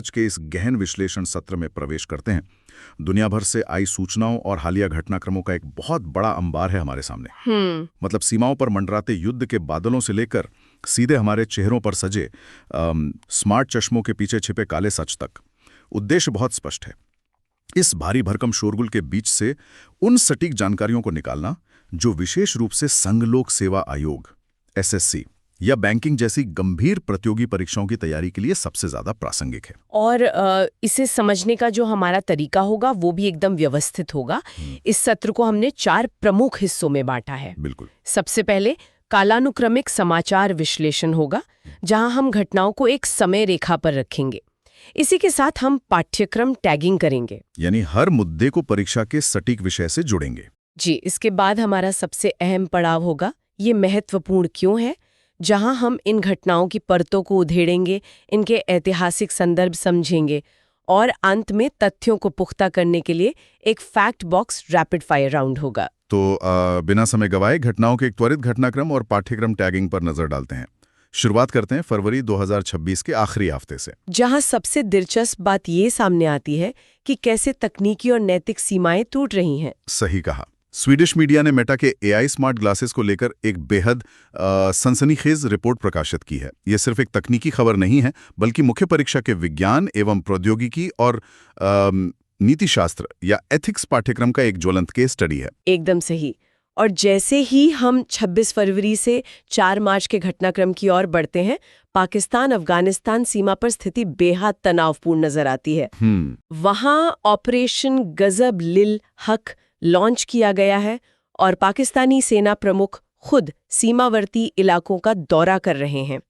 आज के इस गहन विश्लेषण सत्र में प्रवेश करते हैं। दुनिया भर से आई सूचनाओं और हालिया घटनाक्रमों का एक बहुत बड़ा अंबार है हमारे सामने। मतलब सीमाओं पर मंडराते युद्ध के बादलों से लेकर सीधे हमारे चेहरों पर सजे स्मार्ट चश्मों के पीछे छिपे काले सच तक। उद्देश्य बहुत स्पष्ट है, इस भारी भरकम शोरगुल के बीच से उन सटीक जानकारियों को निकालना जो विशेष रूप से संघ लोक सेवा आयोग एसएससी या बैंकिंग जैसी गंभीर प्रतियोगी परीक्षाओं की तैयारी के लिए सबसे ज्यादा प्रासंगिक है। और इसे समझने का जो हमारा तरीका होगा वो भी एकदम व्यवस्थित होगा। इस सत्र को हमने 4 प्रमुख हिस्सों में बांटा है। बिल्कुल। सबसे पहले कालानुक्रमिक समाचार विश्लेषण होगा, जहां हम घटनाओं को एक समय रेखा पर रखेंगे। इसी के साथ हम पाठ्यक्रम टैगिंग करेंगे, यानी हर मुद्दे को परीक्षा के सटीक विषय से जोड़ेंगे। जी। इसके बाद हमारा सबसे अहम पड़ाव होगा ये महत्वपूर्ण क्यों है, जहां हम इन घटनाओं की परतों को उधेड़ेंगे, इनके ऐतिहासिक संदर्भ समझेंगे और अंत में तथ्यों को पुख्ता करने के लिए एक fact box rapid fire round होगा। तो बिना समय गवाए घटनाओं के एक त्वरित घटनाक्रम और पाठ्यक्रम टैगिंग पर नजर डालते हैं। शुरुआत करते हैं फरवरी 2026 के आखिरी हफ्ते से, जहां सबसे दिलचस्प बात ये सामने आती है कि कैसे तकनीकी और नैतिक सीमाएं टूट रही हैं। सही कहा। स्वीडिश मीडिया ने मेटा के एआई स्मार्ट ग्लासेस को लेकर एक बेहद सनसनीखेज रिपोर्ट प्रकाशित की है। यह सिर्फ एक तकनीकी खबर नहीं है, बल्कि मुख्य परीक्षा के विज्ञान एवं प्रौद्योगिकी और नीतिशास्त्र या एथिक्स पाठ्यक्रम का एक ज्वलंत केस स्टडी है। एकदम सही। और जैसे ही हम 26 फरवरी से 4 मार्च के घटनाक्रम की ओर बढ़ते हैं, पाकिस्तान अफगानिस्तान सीमा पर स्थिति बेहद तनावपूर्ण नजर आती है। वहां ऑपरेशन गजब लिल हक लॉन्च किया गया है और पाकिस्तानी सेना प्रमुख खुद सीमावर्ती इलाकों का दौरा कर रहे हैं।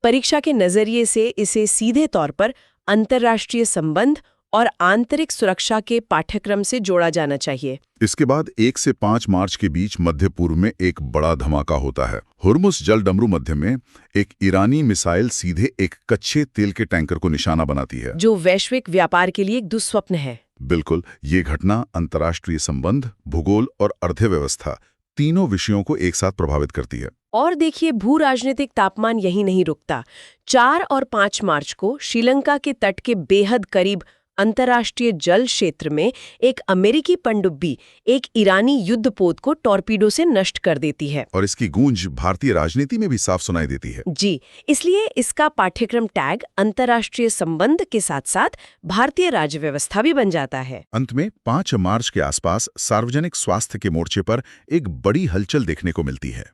परीक्षा के नजरिए से इसे सीधे तौर पर अंतर्राष्ट्रीय संबंध और आंतरिक सुरक्षा के पाठ्यक्रम से जोड़ा जाना चाहिए। इसके बाद 1 से 5 मार्च के बीच मध्य पूर्व में एक बड़ा धमाका होता है। हुर्मुस जलडमरू मध्य में एक ईरानी मिसाइल सीधे एक कच्चे तेल के टैंकर को निशाना बनाती है, जो वैश्विक व्यापार के लिए एक दुस्वप्न है। बिल्कुल। ये घटना अंतर्राष्ट्रीय संबंध, भूगोल और अर्थव्यवस्था तीनों विषयों को एक साथ प्रभावित करती है। और देखिए, भू राजनीतिक तापमान यही नहीं रुकता। 4 और 5 मार्च को श्रीलंका के तट के बेहद करीब अंतर्राष्ट्रीय जल क्षेत्र में एक अमेरिकी पनडुब्बी एक ईरानी युद्धपोत को टॉर्पीडो से नष्ट कर देती है। और इसकी गूंज भारतीय राजनीति में भी साफ सुनाई देती है। जी, इसलिए इसका पाठ्यक्रम टैग अंतर्राष्ट्रीय संबंध के साथ साथ भारतीय राज्य व्यवस्था भी बन जाता है। अंत में 5 मार्च के आसपास सार्वजनिक स्वास्थ्य के मोर्चे पर एक बड़ी हलचल देखने को मिलती है।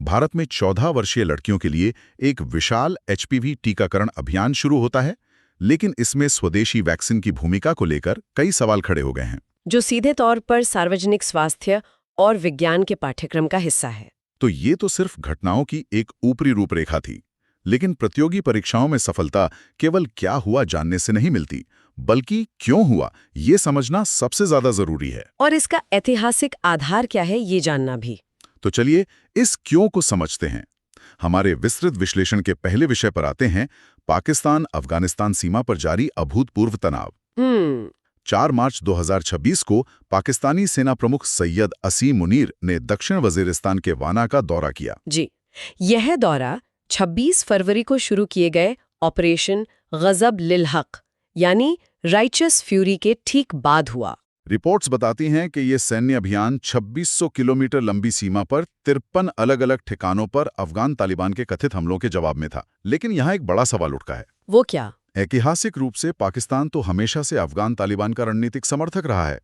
भारत में 14 वर्षीय लड़कियों के लिए एक विशाल एचपीवी टीकाकरण अभियान शुरू होता है, लेकिन इसमें स्वदेशी वैक्सीन की भूमिका को लेकर कई सवाल खड़े हो गए हैं, जो सीधे तौर पर सार्वजनिक स्वास्थ्य और विज्ञान के पाठ्यक्रम का हिस्सा है। तो ये तो सिर्फ घटनाओं की एक ऊपरी रूपरेखा थी, लेकिन प्रतियोगी परीक्षाओं में सफलता केवल क्या हुआ जानने से नहीं मिलती, बल्कि क्यों हुआ ये समझना सबसे ज्यादा जरूरी है। और इसका ऐतिहासिक आधार क्या है ये जानना भी। तो चलिए इस क्यों को समझते हैं। हमारे विस्तृत विश्लेषण के पहले विषय पर आते हैं, पाकिस्तान अफगानिस्तान सीमा पर जारी अभूतपूर्व तनाव। 4 मार्च 2026 को पाकिस्तानी सेना प्रमुख सैयद असीम मुनीर ने दक्षिण वजीरिस्तान के वाना का दौरा किया। जी, यह दौरा 26 फरवरी को शुरू किए गए ऑपरेशन गजब लिल हक यानी राइचस फ्यूरी के ठीक बाद हुआ। रिपोर्ट्स बताती हैं कि ये सैन्य अभियान 2600 किलोमीटर लंबी सीमा पर 53 अलग-अलग ठिकानों पर अफगान तालिबान के कथित हमलों के जवाब में था। लेकिन यहाँ एक बड़ा सवाल उठता है। वो क्या? ऐतिहासिक रूप से पाकिस्तान तो हमेशा से अफगान तालिबान का रणनीतिक समर्थक रहा है,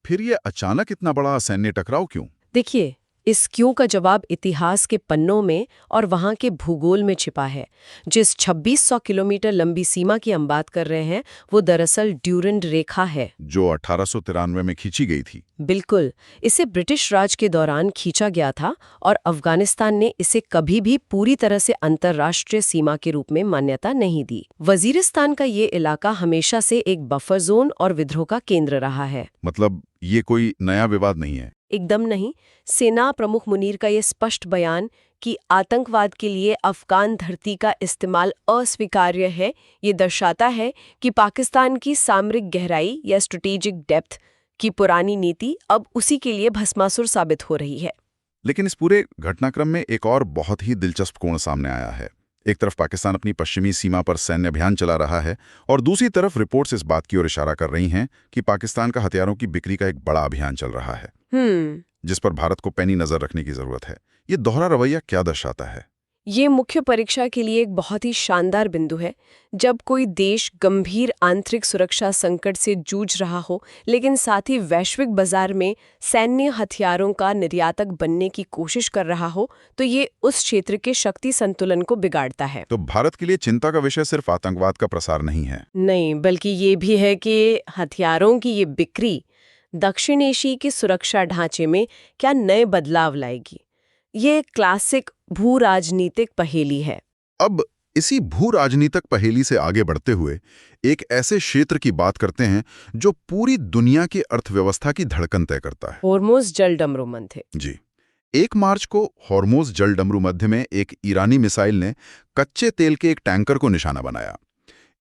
फिर ये अचानक इतना बड़ा सैन्य टकराव क्यों? देखिए, इस क्यों का जवाब इतिहास के पन्नों में और वहां के भूगोल में छिपा है। जिस 2600 किलोमीटर लंबी सीमा की हम बात कर रहे हैं, वो दरअसल ड्यूरेंट रेखा है, जो 1893 में खींची गई थी। बिल्कुल, इसे ब्रिटिश राज के दौरान खींचा गया था और अफगानिस्तान ने इसे कभी भी पूरी तरह से अंतर्राष्ट्रीय सीमा के रूप में मान्यता नहीं दी। वजीरिस्तान का ये इलाका हमेशा से एक बफर जोन और विद्रोह का केंद्र रहा है। मतलब ये कोई नया विवाद नहीं है? एकदम नहीं। सेना प्रमुख मुनीर का ये स्पष्ट बयान कि आतंकवाद के लिए अफगान धरती का इस्तेमाल अस्वीकार्य है, ये दर्शाता है कि पाकिस्तान की सामरिक गहराई या स्ट्रेटेजिक डेप्थ की पुरानी नीति अब उसी के लिए भस्मासुर साबित हो रही है। लेकिन इस पूरे घटनाक्रम में एक और बहुत ही दिलचस्प कोण सामने आया है। एक तरफ पाकिस्तान अपनी पश्चिमी सीमा पर सैन्य अभियान चला रहा है और दूसरी तरफ रिपोर्ट्स इस बात की ओर इशारा कर रही हैं कि पाकिस्तान का हथियारों की बिक्री का एक बड़ा अभियान चल रहा है, जिस पर भारत को पैनी नजर रखने की जरूरत है। ये दोहरा रवैया क्या दर्शाता है? ये मुख्य परीक्षा के लिए एक बहुत ही शानदार बिंदु है। जब कोई देश गंभीर आंतरिक सुरक्षा संकट से जूझ रहा हो, लेकिन साथ ही वैश्विक बाजार में सैन्य हथियारों का निर्यातक बनने की कोशिश कर रहा हो, तो ये उस क्षेत्र के शक्ति संतुलन को बिगाड़ता है। तो भारत के लिए चिंता का विषय सिर्फ आतंकवाद का प्रसार नहीं है। नहीं, बल्कि ये भी है कि हथियारों की ये बिक्री दक्षिण एशिया के सुरक्षा ढांचे में क्या नए बदलाव लाएगी। ये क्लासिक भू राजनीतिक पहेली है। अब इसी भू राजनीतिक पहेली से आगे बढ़ते हुए एक ऐसे क्षेत्र की बात करते हैं जो पूरी दुनिया की अर्थव्यवस्था की धड़कन तय करता है। होर्मुज़ जलडमरू मध्य। जी, 1 मार्च को होर्मुज़ जलडमरू मध्य में एक ईरानी मिसाइल ने कच्चे तेल के एक टैंकर को निशाना बनाया।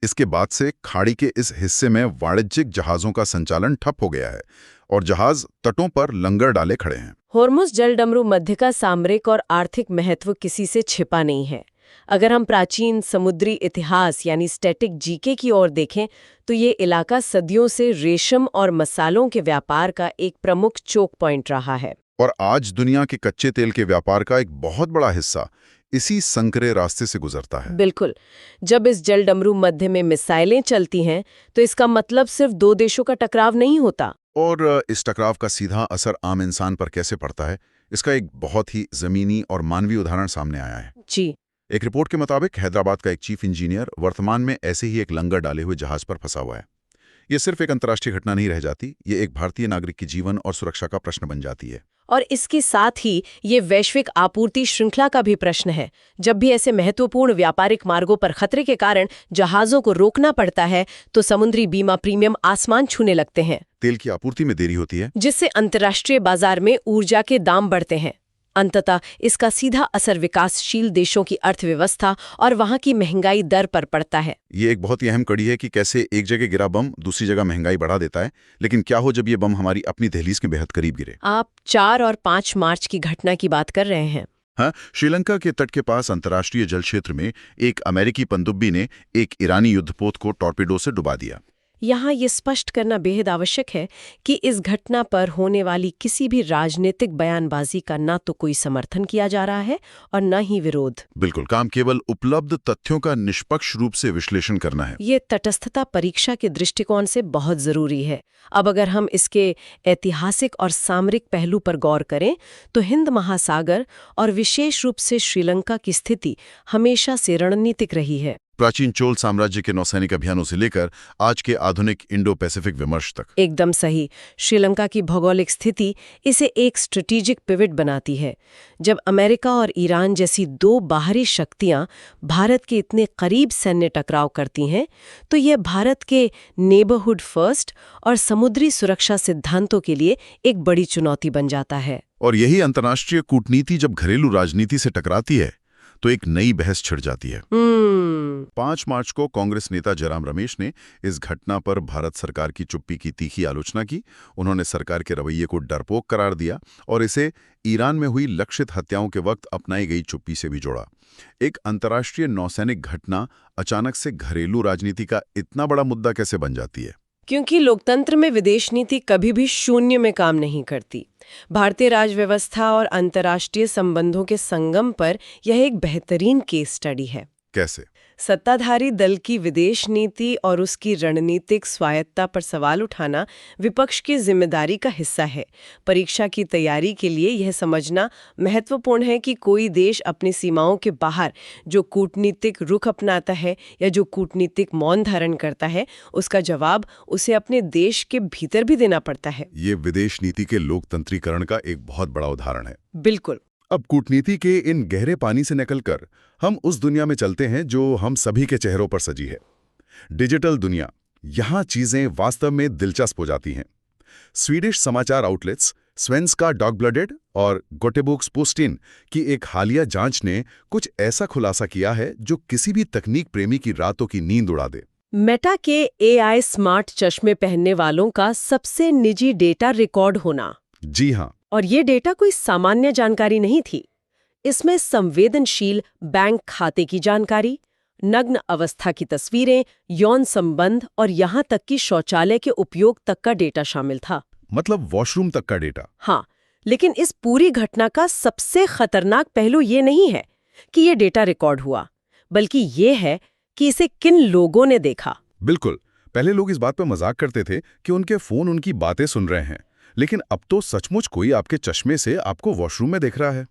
इसके बाद से खाड़ी के इस हिस्से में वाणिज्यिक जहाजों का संचालन ठप हो गया है और जहाज तटों पर लंगर डाले खड़े हैं। होर्मुज़ जलडमरू मध्य का सामरिक और आर्थिक महत्व किसी से छिपा नहीं है। अगर हम प्राचीन समुद्री इतिहास यानी स्टैटिक जीके की ओर देखें, तो ये इलाका सदियों से रेशम और मसालों के व्यापार का एक प्रमुख चोक पॉइंट रहा है। और आज दुनिया के कच्चे तेल के व्यापार का एक बहुत बड़ा हिस्सा इसी संकरे रास्ते से गुजरता है। बिल्कुल। जब इस जलडमरू मध्य में मिसाइलें चलती हैं, तो इसका मतलब सिर्फ 2 देशों का टकराव नहीं होता। और इस टकराव का सीधा असर आम इंसान पर कैसे पड़ता है, इसका एक बहुत ही जमीनी और मानवीय उदाहरण सामने आया है। जी। एक रिपोर्ट के मुताबिक हैदराबाद का एक चीफ इंजीनियर वर्तमान में ऐसे ही एक लंगर डाले हुए जहाज पर फंसा हुआ है। ये सिर्फ एक अंतर्राष्ट्रीय घटना नहीं रह जाती, ये एक भारतीय नागरिक की जीवन और सुरक्षा का प्रश्न बन जाती है। और इसके साथ ही ये वैश्विक आपूर्ति श्रृंखला का भी प्रश्न है। जब भी ऐसे महत्वपूर्ण व्यापारिक मार्गों पर खतरे के कारण जहाजों को रोकना पड़ता है, तो समुद्री बीमा प्रीमियम आसमान छूने लगते हैं। तेल की आपूर्ति में देरी होती है, जिससे अंतर्राष्ट्रीय बाजार में ऊर्जा के दाम बढ़ते हैं। अंततः इसका सीधा असर विकासशील देशों की अर्थव्यवस्था और वहां की महंगाई दर पर पड़ता है। ये एक बहुत ही अहम कड़ी है कि कैसे एक जगह गिरा बम दूसरी जगह महंगाई बढ़ा देता है। लेकिन क्या हो जब ये बम हमारी अपनी दहलीज के बेहद करीब गिरे? आप 4 और 5 मार्च की घटना की बात कर रहे हैं। हाँ, श्रीलंका के तट के पास अंतर्राष्ट्रीय जल क्षेत्र में एक अमेरिकी पनडुब्बी ने एक ईरानी युद्धपोत को टॉर्पीडो से डुबा दिया। यहाँ ये स्पष्ट करना बेहद आवश्यक है कि इस घटना पर होने वाली किसी भी राजनीतिक बयानबाजी का ना तो कोई समर्थन किया जा रहा है और न ही विरोध। बिल्कुल, काम केवल उपलब्ध तथ्यों का निष्पक्ष रूप से विश्लेषण करना है। ये तटस्थता परीक्षा के दृष्टिकोण से बहुत जरूरी है। अब अगर हम इसके ऐतिहासिक और सामरिक पहलू पर गौर करें, तो हिंद महासागर और विशेष रूप से श्रीलंका की स्थिति हमेशा से रणनीतिक रही है। प्राचीन चोल साम्राज्य के नौसैनिक अभियानों से लेकर आज के आधुनिक इंडो पैसिफिक विमर्श तक। एकदम सही। श्रीलंका की भौगोलिक स्थिति इसे एक स्ट्रेटेजिक पिवट बनाती है। जब अमेरिका और ईरान जैसी 2 बाहरी शक्तियां भारत के इतने करीब सैन्य टकराव करती हैं, तो यह भारत के नेबरहुड फर्स्ट और समुद्री सुरक्षा सिद्धांतों के लिए एक बड़ी चुनौती बन जाता है। और यही अंतर्राष्ट्रीय कूटनीति जब घरेलू राजनीति से टकराती है, तो एक नई बहस छिड़ जाती है। 5 मार्च को कांग्रेस नेता जयराम रमेश ने इस घटना पर भारत सरकार की चुप्पी की तीखी आलोचना की। उन्होंने सरकार के रवैये को डरपोक करार दिया और इसे ईरान में हुई लक्षित हत्याओं के वक्त अपनाई गई चुप्पी से भी जोड़ा। एक अंतर्राष्ट्रीय नौसैनिक घटना अचानक से घरेलू राजनीति का इतना बड़ा मुद्दा कैसे बन जाती है? क्योंकि लोकतंत्र में विदेश नीति कभी भी शून्य में काम नहीं करती। भारतीय राजव्यवस्था और अंतर्राष्ट्रीय संबंधों के संगम पर यह एक बेहतरीन केस स्टडी है। कैसे? सत्ताधारी दल की विदेश नीति और उसकी रणनीतिक स्वायत्ता पर सवाल उठाना विपक्ष की जिम्मेदारी का हिस्सा है। परीक्षा की तैयारी के लिए यह समझना महत्वपूर्ण है कि कोई देश अपनी सीमाओं के बाहर जो कूटनीतिक रुख अपनाता है या जो कूटनीतिक मौन धारण करता है, उसका जवाब उसे अपने देश के भीतर भी देना पड़ता है। ये विदेश नीति के लोकतंत्रीकरण का एक बहुत बड़ा उदाहरण है। बिल्कुल। अब कूटनीति के इन गहरे पानी से निकलकर हम उस दुनिया में चलते हैं जो हम सभी के चेहरों पर सजी है, डिजिटल दुनिया। यहाँ चीजें वास्तव में दिलचस्प हो जाती हैं। स्वीडिश समाचार आउटलेट्स स्वेंस्का डॉगब्लडेड और गोटेबोक्स पोस्टिन की एक हालिया जांच ने कुछ ऐसा खुलासा किया है जो किसी भी तकनीक प्रेमी की रातों की नींद उड़ा दे। मेटा के AI स्मार्ट चश्मे पहनने वालों का सबसे निजी डेटा रिकॉर्ड होना। जी हाँ। और ये डेटा कोई सामान्य जानकारी नहीं थी। इसमें संवेदनशील बैंक खाते की जानकारी, नग्न अवस्था की तस्वीरें, यौन संबंध और यहाँ तक कि शौचालय के उपयोग तक का डेटा शामिल था। मतलब वॉशरूम तक का डेटा। हाँ, लेकिन इस पूरी घटना का सबसे खतरनाक पहलू ये नहीं है कि ये डेटा रिकॉर्ड हुआ, बल्कि ये है कि इसे किन लोगों ने देखा। बिल्कुल, पहले लोग इस बात पर मजाक करते थे कि उनके फोन उनकी बातें सुन रहे हैं, लेकिन अब तो सचमुच कोई आपके चश्मे से आपको वॉशरूम में देख रहा है।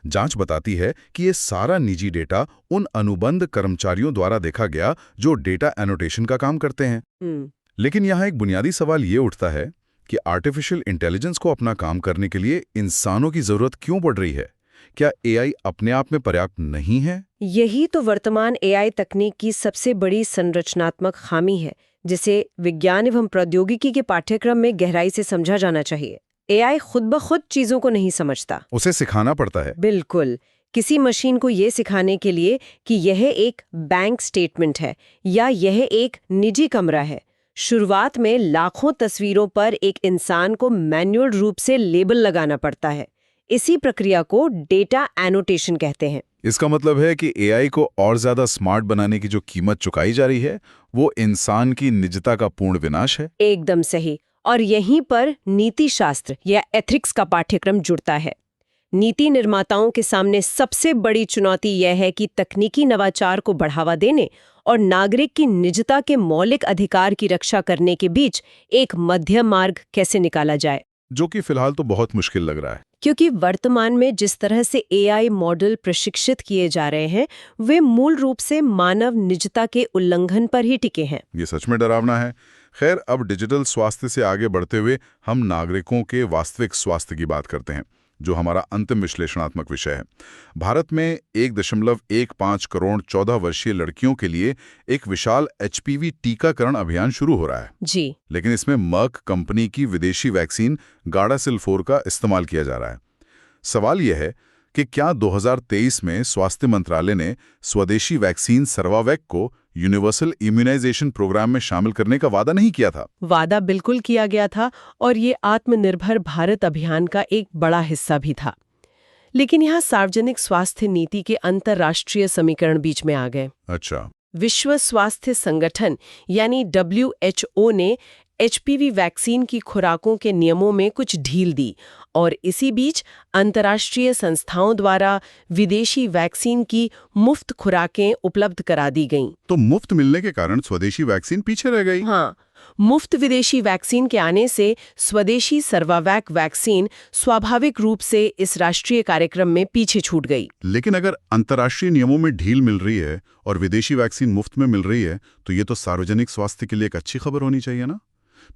जांच बताती है कि ये सारा निजी डेटा उन अनुबंध कर्मचारियों द्वारा देखा गया जो डेटा एनोटेशन का काम करते हैं। लेकिन यहाँ एक बुनियादी सवाल ये उठता है कि आर्टिफिशियल इंटेलिजेंस को अपना काम करने के लिए इंसानों की जरूरत क्यों पड़ रही है? क्या एआई अपने आप में पर्याप्त नहीं है? यही तो वर्तमान एआई तकनीक की सबसे बड़ी संरचनात्मक खामी है, जिसे विज्ञान एवं प्रौद्योगिकी के पाठ्यक्रम में गहराई से समझा जाना चाहिए। एआई खुद ब खुद चीजों को नहीं समझता, उसे सिखाना पड़ता है। बिल्कुल। किसी मशीन को ये सिखाने के लिए कि यह एक बैंक स्टेटमेंट है या यह एक निजी कमरा है, शुरुआत में लाखों तस्वीरों पर एक इंसान को मैन्युअल रूप से लेबल लगाना पड़ता है। इसी प्रक्रिया को डेटा एनोटेशन कहते हैं। इसका मतलब है कि एआई को और ज्यादा स्मार्ट बनाने की जो कीमत चुकाई जा रही है, वो इंसान की निजता का पूर्ण विनाश है। एकदम सही। और यहीं पर नीति शास्त्र या एथिक्स का पाठ्यक्रम जुड़ता है। नीति निर्माताओं के सामने सबसे बड़ी चुनौती यह है कि तकनीकी नवाचार को बढ़ावा देने और नागरिक की निजता के मौलिक अधिकार की रक्षा करने के बीच एक मध्यम मार्ग कैसे निकाला जाए, जो कि फिलहाल तो बहुत मुश्किल लग रहा है। क्योंकि वर्तमान में जिस तरह से एआई मॉडल प्रशिक्षित किए जा रहे हैं, वे मूल रूप से मानव निजता के उल्लंघन पर ही टिके हैं। ये सच में डरावना है। खैर, अब डिजिटल स्वास्थ्य से आगे बढ़ते हुए हम नागरिकों के वास्तविक स्वास्थ्य की बात करते हैं, जो हमारा अंतिम विश्लेषणात्मक विषय है। भारत में 1.15 करोड़ 14 वर्षीय लड़कियों के लिए एक विशाल एचपीवी टीकाकरण अभियान शुरू हो रहा है जी। लेकिन इसमें मर्क कंपनी की विदेशी वैक्सीन गार्डासिल 4 का इस्तेमाल किया जा रहा है। सवाल यह है कि क्या 2023 में स्वास्थ्य मंत्रालय ने स्वदेशी वैक्सीन सर्वावैक को यूनिवर्सल इम्यूनाइजेशन प्रोग्राम में शामिल करने का वादा नहीं किया था? वादा बिल्कुल किया गया था और ये आत्मनिर्भर भारत अभियान का एक बड़ा हिस्सा भी था। लेकिन यहाँ सार्वजनिक स्वास्थ्य नीति के अंतर्राष्ट्रीय समीकरण बीच में आ गए। अच्छा। विश्व स्वास्थ्य संगठन यानी WHO ने एचपीवी वैक्सीन की खुराकों के नियमों में कुछ ढील दी और इसी बीच अंतर्राष्ट्रीय संस्थाओं द्वारा विदेशी वैक्सीन की मुफ्त खुराकें उपलब्ध करा दी गईं। तो मुफ्त मिलने के कारण स्वदेशी वैक्सीन पीछे रह गई। हाँ, मुफ्त विदेशी वैक्सीन के आने से स्वदेशी सर्वावैक वैक्सीन स्वाभाविक रूप से इस राष्ट्रीय कार्यक्रम में पीछे छूट गई। लेकिन अगर अंतर्राष्ट्रीय नियमों में ढील मिल रही है और विदेशी वैक्सीन मुफ्त में मिल रही है, तो ये तो सार्वजनिक स्वास्थ्य के लिए एक अच्छी खबर होनी चाहिए ना?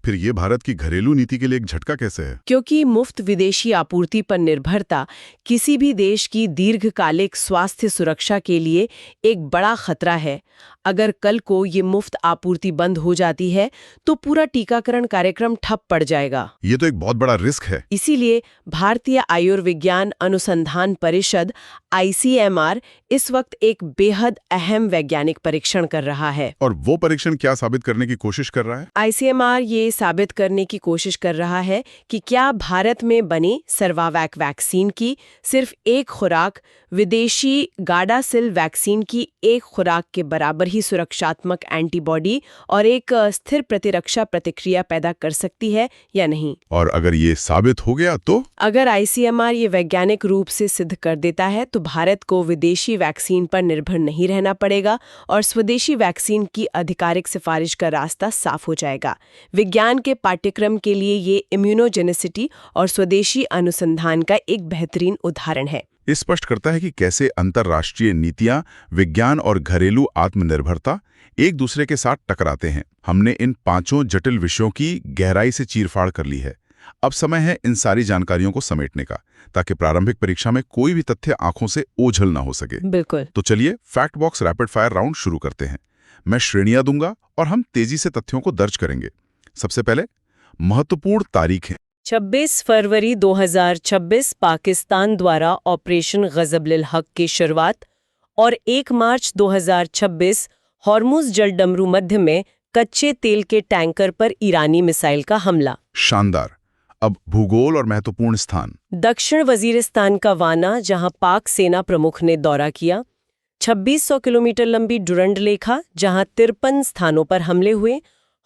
फिर ये भारत की घरेलू नीति के लिए एक झटका कैसे है? क्योंकि मुफ्त विदेशी आपूर्ति पर निर्भरता किसी भी देश की दीर्घकालिक स्वास्थ्य सुरक्षा के लिए एक बड़ा खतरा है। अगर कल को ये मुफ्त आपूर्ति बंद हो जाती है तो पूरा टीकाकरण कार्यक्रम ठप पड़ जाएगा। ये तो एक बहुत बड़ा रिस्क है। इसीलिए भारतीय आयुर्विज्ञान अनुसंधान परिषद ICMR इस वक्त एक बेहद अहम वैज्ञानिक परीक्षण कर रहा है। और वो परीक्षण क्या साबित करने की कोशिश कर रहा है? ICMR ये साबित करने की कोशिश कर रहा है कि क्या भारत में बनी सर्वावैक वैक्सीन की सिर्फ एक खुराक विदेशी गार्डासिल वैक्सीन की एक खुराक के बराबर ही सुरक्षात्मक एंटीबॉडी और एक स्थिर प्रतिरक्षा प्रतिक्रिया पैदा कर सकती है या नहीं। और अगर ये साबित हो गया तो? अगर ICMR ये वैज्ञानिक रूप से सिद्ध कर देता है तो भारत को विदेशी वैक्सीन पर निर्भर नहीं रहना पड़ेगा और स्वदेशी वैक्सीन की आधिकारिक सिफारिश का रास्ता साफ हो जाएगा। विज्ञान के पाठ्यक्रम के लिए ये इम्यूनोजेनिसिटी और स्वदेशी अनुसंधान का एक बेहतरीन उदाहरण है। ये स्पष्ट करता है कि कैसे अंतर्राष्ट्रीय नीतियां, विज्ञान और घरेलू आत्मनिर्भरता एक दूसरे के साथ टकराते हैं। हमने इन 5 जटिल विषयों की गहराई से चीरफाड़ कर ली है। अब समय है इन सारी जानकारियों को समेटने का, ताकि प्रारंभिक परीक्षा में कोई भी तथ्य आंखों से ओझल ना हो सके। बिल्कुल। तो चलिए fact box rapid fire round शुरू करते हैं। मैं श्रेणियां दूंगा और हम तेजी से तथ्यों को दर्ज करेंगे। सबसे पहले महत्वपूर्ण तारीख है। 26 फरवरी 2026 पाकिस्तान द्वारा ऑपरेशन गजबुल हक की शुरुआत और 1 मार्च 2026 हॉर्मुज जलडमरू मध्य में कच्चे तेल के टैंकर पर ईरानी मिसाइल का हमला। शानदार। अब भूगोल और महत्वपूर्ण स्थान। दक्षिण वजीरिस्तान का वाना, जहां पाक सेना प्रमुख ने दौरा किया। 2600 किलोमीटर लंबी डुरंड लेखा, जहां 53 स्थानों पर हमले हुए।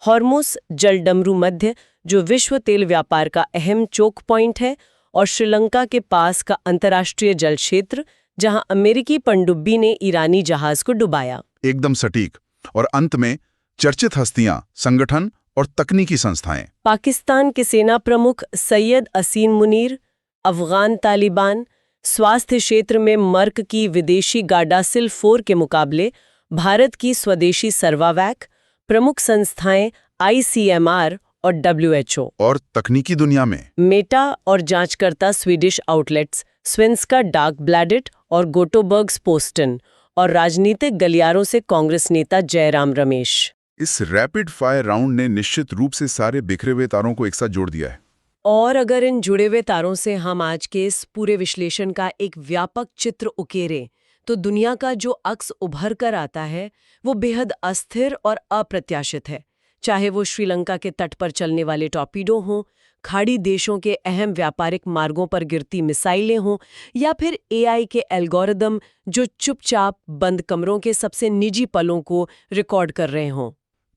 हॉर्मुस जलडमरू मध्य, जो विश्व तेल व्यापार का अहम चोक पॉइंट है। और श्रीलंका के पास का अंतर्राष्ट्रीय जल क्षेत्र, जहां अमेरिकी पनडुब्बी ने ईरानी जहाज को डुबाया। एकदम सटीक। और अंत में चर्चित हस्तियां, संगठन और तकनीकी संस्थाएं। पाकिस्तान के सेना प्रमुख सैयद असीम मुनीर, अफगान तालिबान। स्वास्थ्य क्षेत्र में मर्क की विदेशी गार्डासिल 4 के मुकाबले भारत की स्वदेशी सर्वावैक। प्रमुख संस्थाएं ICMR और WHO। और तकनीकी दुनिया में मेटा और जांचकर्ता स्वीडिश आउटलेट्स स्वेंस्का डागब्लैडेट और गोटोबर्ग्स पोस्टन। और राजनीतिक गलियारों से कांग्रेस नेता जयराम रमेश। इस रैपिड फायर राउंड ने निश्चित रूप से सारे बिखरे हुए तारों को एक साथ जोड़ दिया है। और अगर इन जुड़े हुए तारों से हम आज के इस पूरे विश्लेषण का एक व्यापक चित्र उकेरें, तो दुनिया का जो अक्स उभर कर आता है वो बेहद अस्थिर और अप्रत्याशित है। चाहे वो श्रीलंका के तट पर चलने वाले टॉर्पीडो हों, खाड़ी देशों के अहम व्यापारिक मार्गों पर गिरती मिसाइलें हों, या फिर AI के एल्गोरिदम जो चुपचाप बंद कमरों के सबसे निजी पलों को रिकॉर्ड कर रहे हों।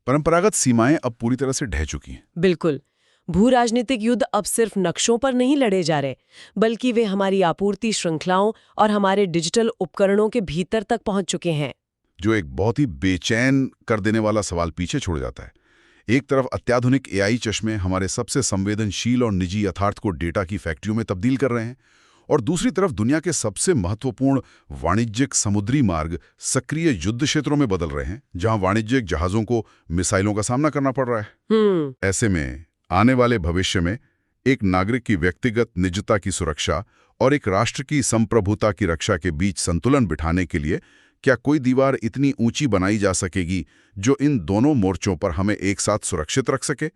परंपरागत सीमाएं अब पूरी तरह से ढह चुकी हैं। बिल्कुल। भू राजनीतिक युद्ध अब सिर्फ नक्शों पर नहीं लड़े जा रहे, बल्कि वे हमारी आपूर्ति श्रृंखलाओं और हमारे डिजिटल उपकरणों के भीतर तक पहुंच चुके हैं। जो एक बहुत ही बेचैन कर देने वाला सवाल पीछे छोड़ जाता है। एक तरफ अत्याधुनिक AI चश्मे हमारे सबसे संवेदनशील और निजी यथार्थ को डेटा की फैक्ट्रियों में तब्दील कर रहे हैं, और दूसरी तरफ दुनिया के सबसे महत्वपूर्ण वाणिज्यिक समुद्री मार्ग सक्रिय युद्ध क्षेत्रों में बदल रहे हैं, जहां वाणिज्यिक जहाजों को मिसाइलों का सामना करना पड़ रहा है। ऐसे में आने वाले भविष्य में एक नागरिक की व्यक्तिगत निजता की सुरक्षा और एक राष्ट्र की संप्रभुता की रक्षा के बीच संतुलन बिठाने के लिए क्या कोई दीवार इतनी ऊंची बनाई जा सकेगी जो इन दोनों मोर्चों पर हमें एक साथ सुरक्षित रख सके?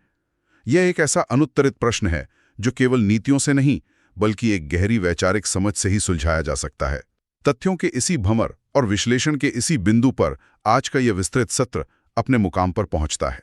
यह एक ऐसा अनुत्तरित प्रश्न है जो केवल नीतियों से नहीं, बल्कि एक गहरी वैचारिक समझ से ही सुलझाया जा सकता है। तथ्यों के इसी भंवर और विश्लेषण के इसी बिंदु पर आज का यह विस्तृत सत्र अपने मुकाम पर पहुंचता है।